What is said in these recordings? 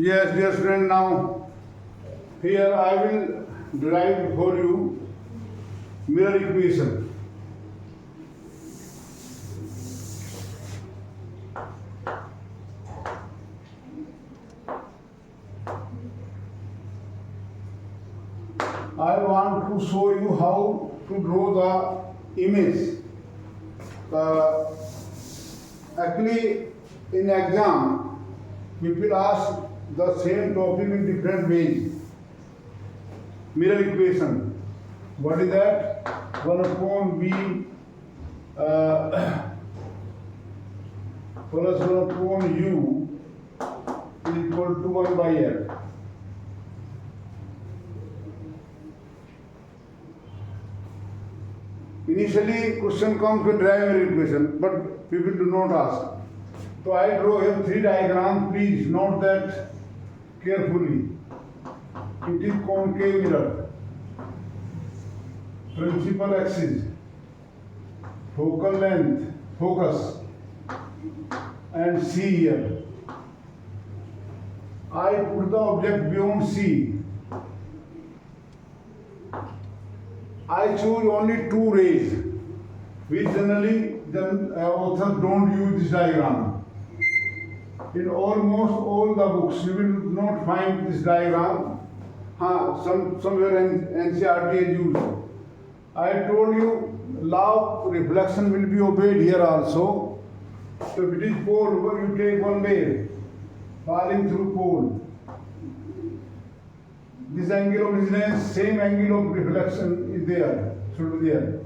Yes, dear friend, now here I will derive for you mirror equation. I want to show you how to draw the image. Actually, in exam, people ask the same topic in different ways. Mirror equation. What is that? 1 upon b plus 1 upon u is equal to 1 by l. Initially, question comes with mirror equation, but people do not ask. So I draw here 3 diagrams. Please note that carefully. It is concave mirror, principal axis, focal length, focus, and C here. I put the object beyond C. I choose only 2 rays, which generally the authors don't use this diagram. In almost all the books, you will not find this diagram. Somewhere in NCERT is used. I told you, law of reflection will be obeyed here also. So if it is pole, you take one ray, falling through pole. This angle of incidence, same angle of reflection is there, should be there.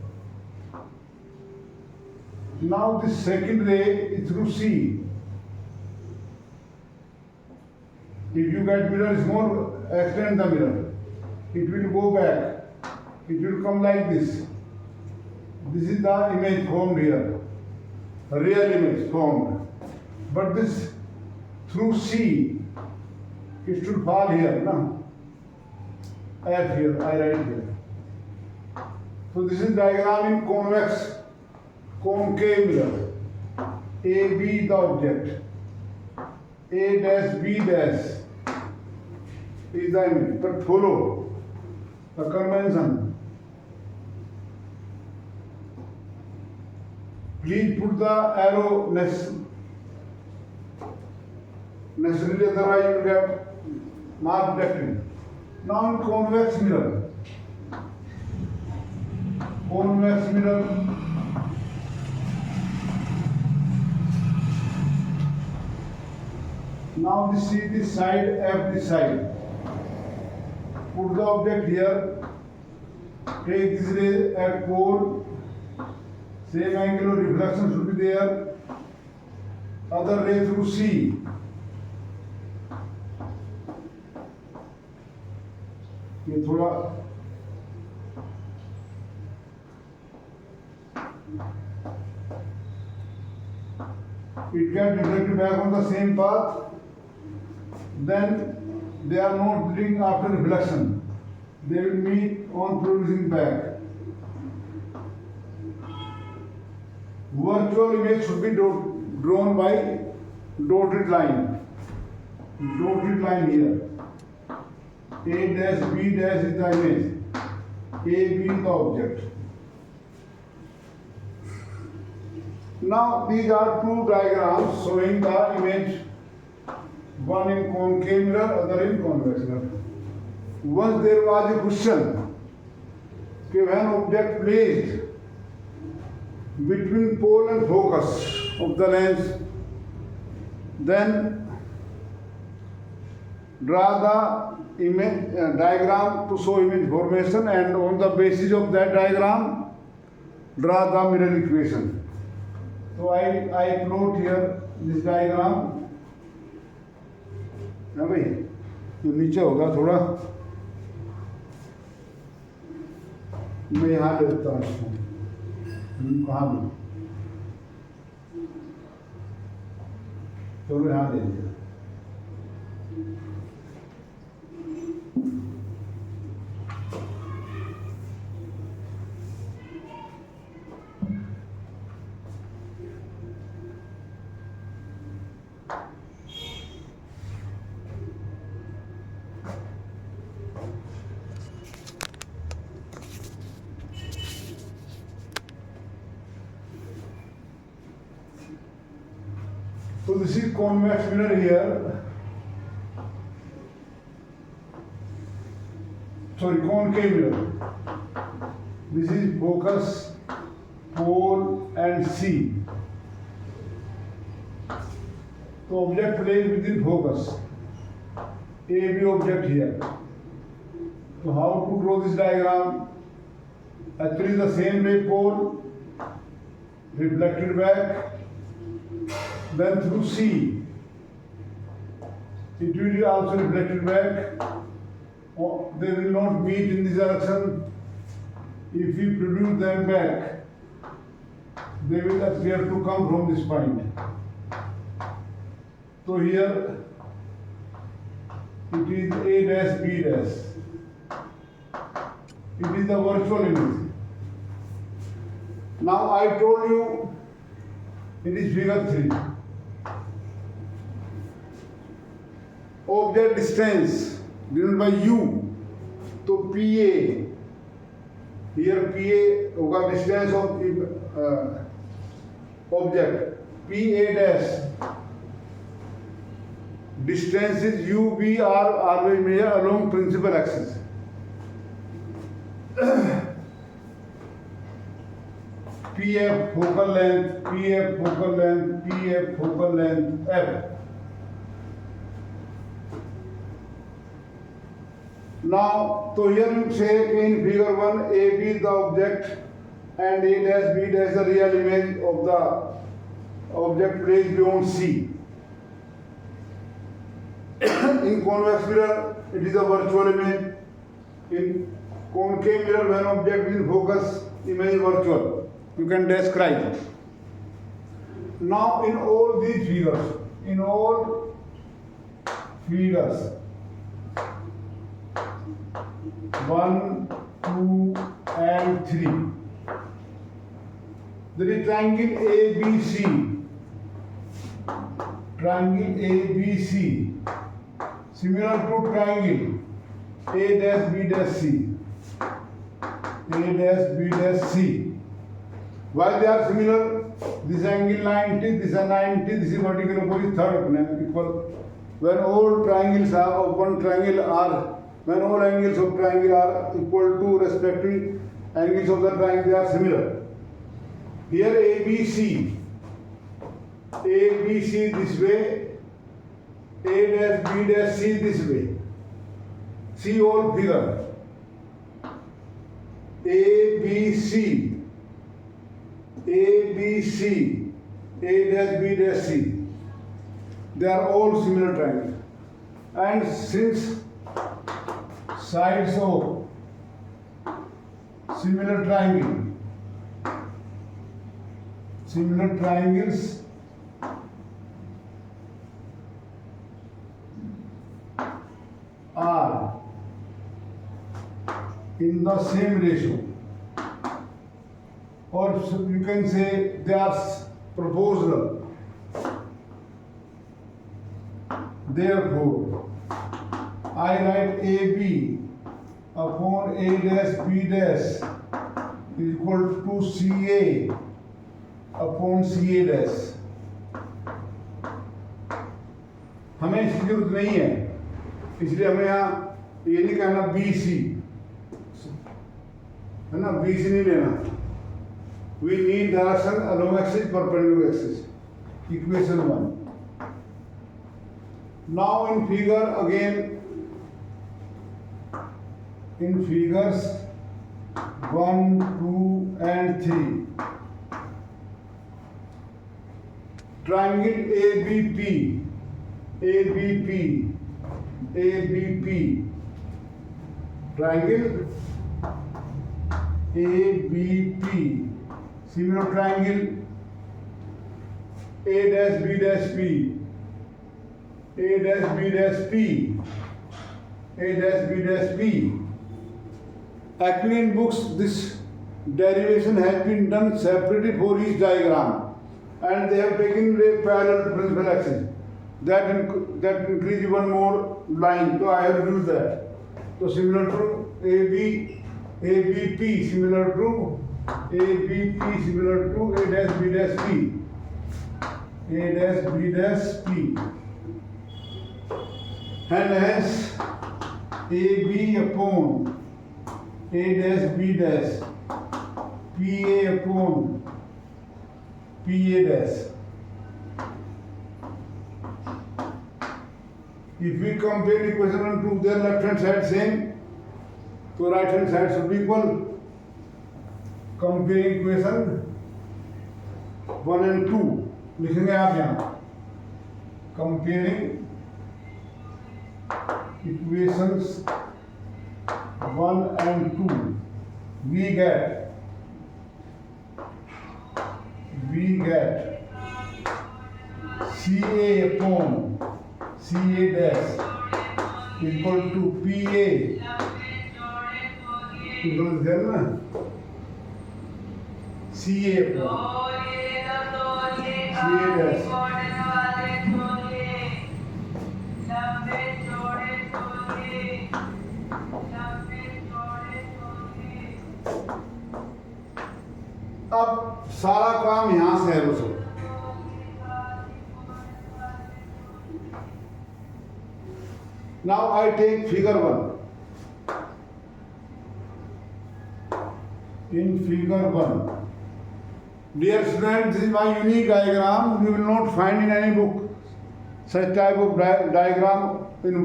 Now this second ray is through C. If you get mirror small, extend the mirror. It will go back. It will come like this. This is the image formed here. A real image formed. But this through C, it should fall here. No? F here, I write here. So this is diagram in convex, concave mirror. A, B the object. A dash, B dash is the image, but follow the convention. Please put the arrow necessarily, otherwise you will get mark deducted. Now in convex mirror, now this is this side, F this side. Put the object here, take this ray at pole, same angle of reflection should be there, other ray through C. ये थोड़ा it gets reflected back on the same path, then they are not leading after reflection. They will meet on producing back. Virtual image should be drawn by dotted line. Dotted line here. A dash, B dash is the image. A, B the object. Now these are 2 diagrams showing the image, one in concave mirror, other in convex mirror. Once there was a question, when object placed between pole and focus of the lens, then draw the image diagram to show image formation, and on the basis of that diagram, draw the mirror equation. So I plot here this diagram. ना भाई ये नीचे होगा थोड़ा, मैं यहाँ देता हूँ इसको, कहाँ दूँ, चलो यहाँ दे दिया। So this is convex mirror here. Sorry, concave mirror. This is focus, pole and C. So object placed within focus. AB object here. So how to draw this diagram? Actually the same way pole reflected back, then through C. It will be also reflected back. They will not meet in this direction. If we produce them back, they will appear to come from this point. So here it is A dash B dash. It is the virtual image. Now I told you it is figure 3. Object distance given by U. So PA. Here PA होगा distance of object. PA dash. Distance is UV are always measured along principal axis. PF focal length, PF focal length, PF focal length, F. Now, so here you say in figure 1, AB is the object and A dash B dash the real image of the object placed beyond C. In convex mirror, it is a virtual image. In concave mirror, when object is in focus, image is virtual. You can describe. Now, in all these figures, 1, 2, and 3, there is triangle ABC. Triangle ABC, similar to triangle A dash B dash C. A dash B dash C. Why they are similar? This angle 90, this is 90, this is vertical opposite, third equal. When all triangles are of one triangle are, when all angles of triangle are equal to respective angles of the triangle, they are similar. Here ABC this way, A dash B dash C this way. See all figure. ABC, A dash B dash C. They are all similar triangles. And since sides of similar triangles are in the same ratio, or you can say they are proportional. Therefore, I write AB upon A dash B dash is equal to CA upon CA dash. हमें इसकी जरूरत नहीं है, इसलिए हमें यहाँ ये नहीं कहना BC, है ना, BC नहीं लेना. We need direction along axis, perpendicular axis. Equation 1. Now in figure again, in figures 1, 2 and 3, triangle ABP, triangle ABP, similar triangle A dash B dash P, A dash B dash P, A dash B dash P. Actually in books this derivation has been done separately for each diagram, and they have taken a parallel principal axis. That increase one more line, so I have used that. So similar to ABP, similar to ABP, similar to A dash B dash P. A dash B dash P, and hence AB upon A dash B dash PA upon PA dash. If we compare equation 1 and 2, their left hand side same, so right hand side should be equal. Comparing equation 1 and 2 लिखेंगे आप यहाँ. Comparing equations 1 and 2, we get CA upon CA dash equal to PA equals there ना CA upon CA dash अब सारा काम यहाँ से है बस. Now I take figure 1. In figure 1, dear students, this is my unique diagram. You will not find in any book such type of diagram on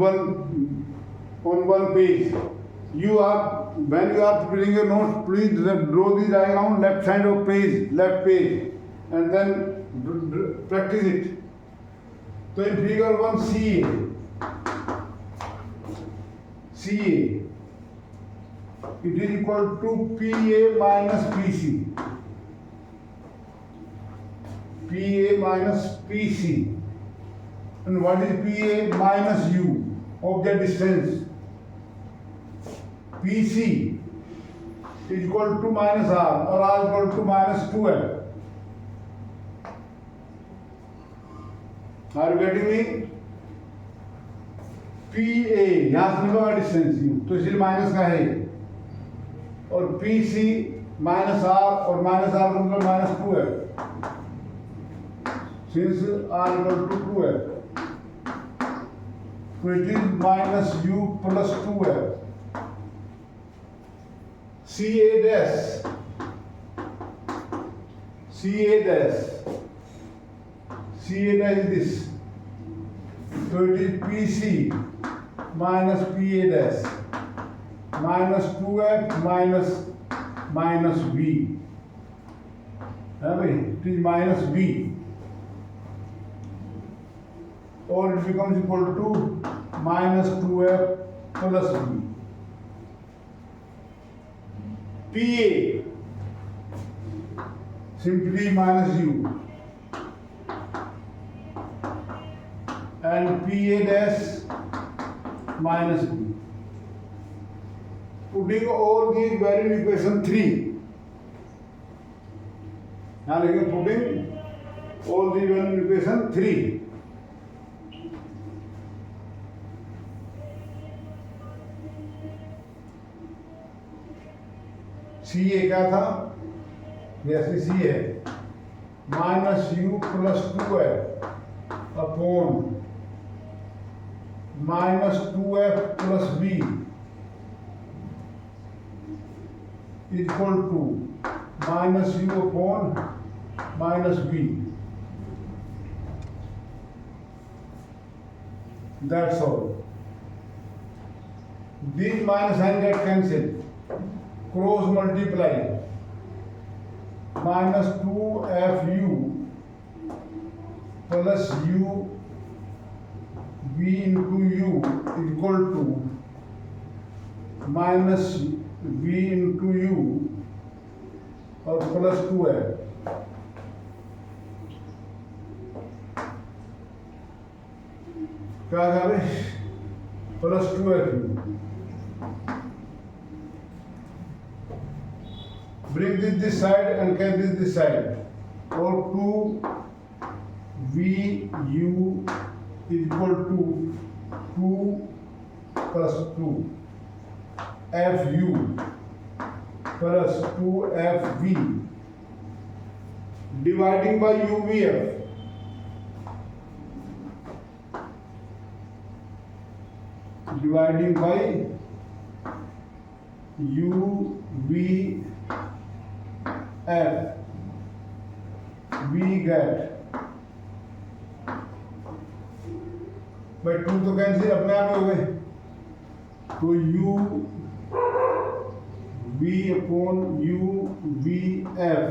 one page. When you are preparing your notes, please draw the diagram on left side of page, left page, and then practice it. So in figure 1, CA, it is equal to PA minus PC. PA minus PC. And what is PA minus U? Object distance. PC is equal to minus R, or R is equal to minus 2L. Are you getting me? PA यहाँ से निकला distance you, तो इसलिए minus का है. और PC minus R, और minus R का मतलब minus 2L. Since R equal to 2L, so it is minus U plus 2L. CA dash is this. So it is PC minus PA dash minus 2F minus V. It is minus V. Or it becomes equal to minus 2F plus V. PA simply minus U, and PA dash minus B. Putting all these values in equation 3. Now putting all these values in equation 3. CA क्या था? जैसे C है minus U plus 2F upon minus 2F plus B equal to minus U upon minus B. That's all. These minus sign get cancelled. Cross multiply. Minus 2FU plus U V into U equal to minus V into U or plus 2F. क्या करें? Plus 2FU. Bring this side and carry this side. Or 2VU is equal to 2 plus 2 FU plus 2FV dividing by UVF. dividing by UVF, we get भाई 2 तो cancel अपने आप ही हो गए, तो U V upon UVF,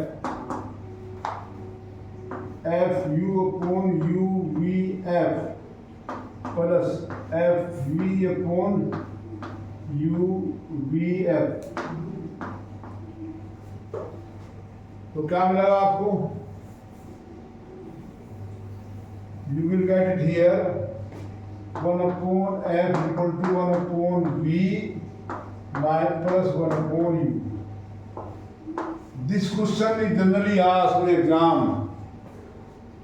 FU upon UVF plus FV upon UVF। तो क्या मिलेगा आपको? You will get it here 1 upon F equal to 1 upon V plus 1 upon U. This question is generally asked in exam.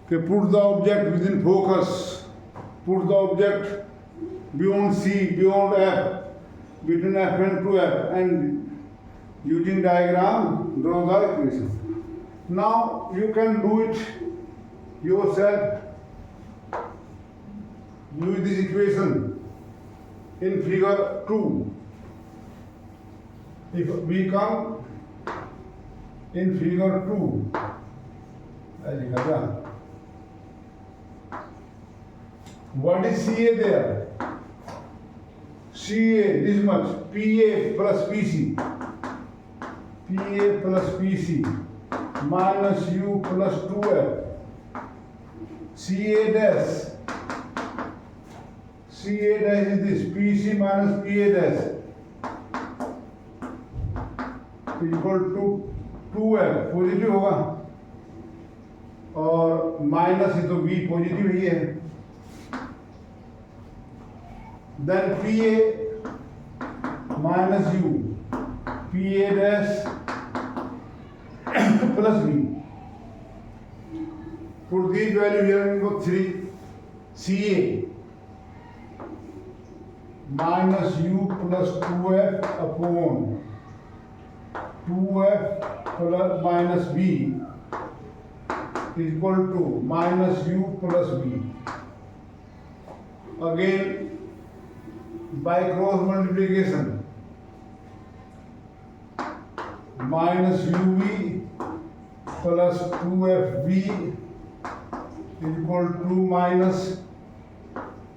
Okay, put the object within focus, put the object beyond C, beyond F, between F and 2F, and using diagram draw the equation. Now you can do it yourself. Use this equation in figure 2. If we come in figure 2, what is CA there? CA this much, PA plus PC, PA plus PC minus U plus 2F, CA dash is this, PC minus PA dash equal to 2F, positive होगा, और minus ही तो V positive ही है। Then PA minus U, PA dash plus V. Put these value here in both 3. CA minus U plus 2F upon 2F plus minus V is equal to minus U plus V. Again by cross multiplication, minus UV plus 2FV is equal to minus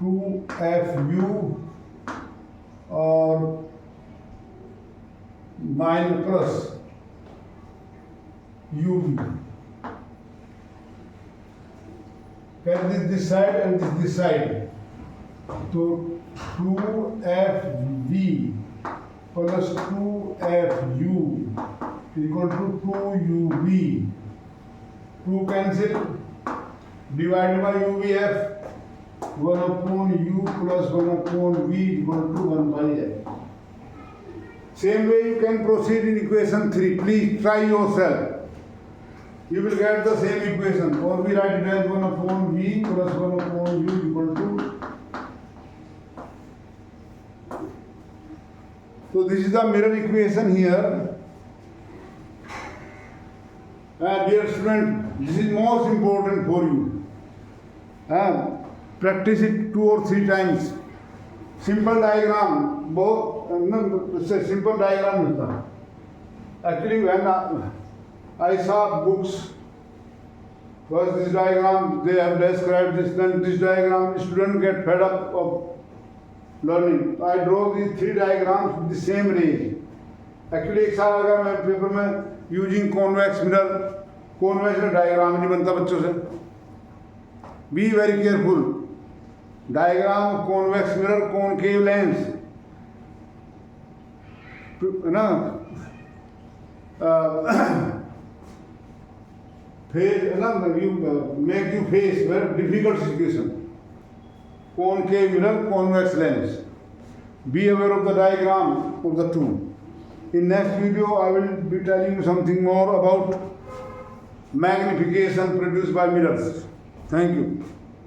2FU और minus plus UV. Get this side and this side. So 2FV plus 2FU equal to 2UV. 2 cancel, divided by UVF, 1 upon U plus 1 upon V equal to 1 by F. Same way you can proceed in equation 3. Please try yourself. You will get the same equation. Or we write it as 1 upon V plus 1 upon U equal to. So this is the mirror equation here. Dear student, this is most important for you. Practice it 2 or 3 times. Simple diagram, simple diagram is that. Actually, when I saw books, first this diagram, they have described this, then this diagram, students get fed up of learning. I draw these 3 diagrams with the same range. Actually, एक साल अगर मैं paper में using convex mirror, convex diagram नहीं बनता बच्चों से. Be very careful. Diagram of convex mirror, concave lens. ना face, ना you make you face very difficult situation. Concave mirror, convex lens. Be aware of the diagram of the two. In next video, I will be telling you something more about magnification produced by mirrors. Thank you.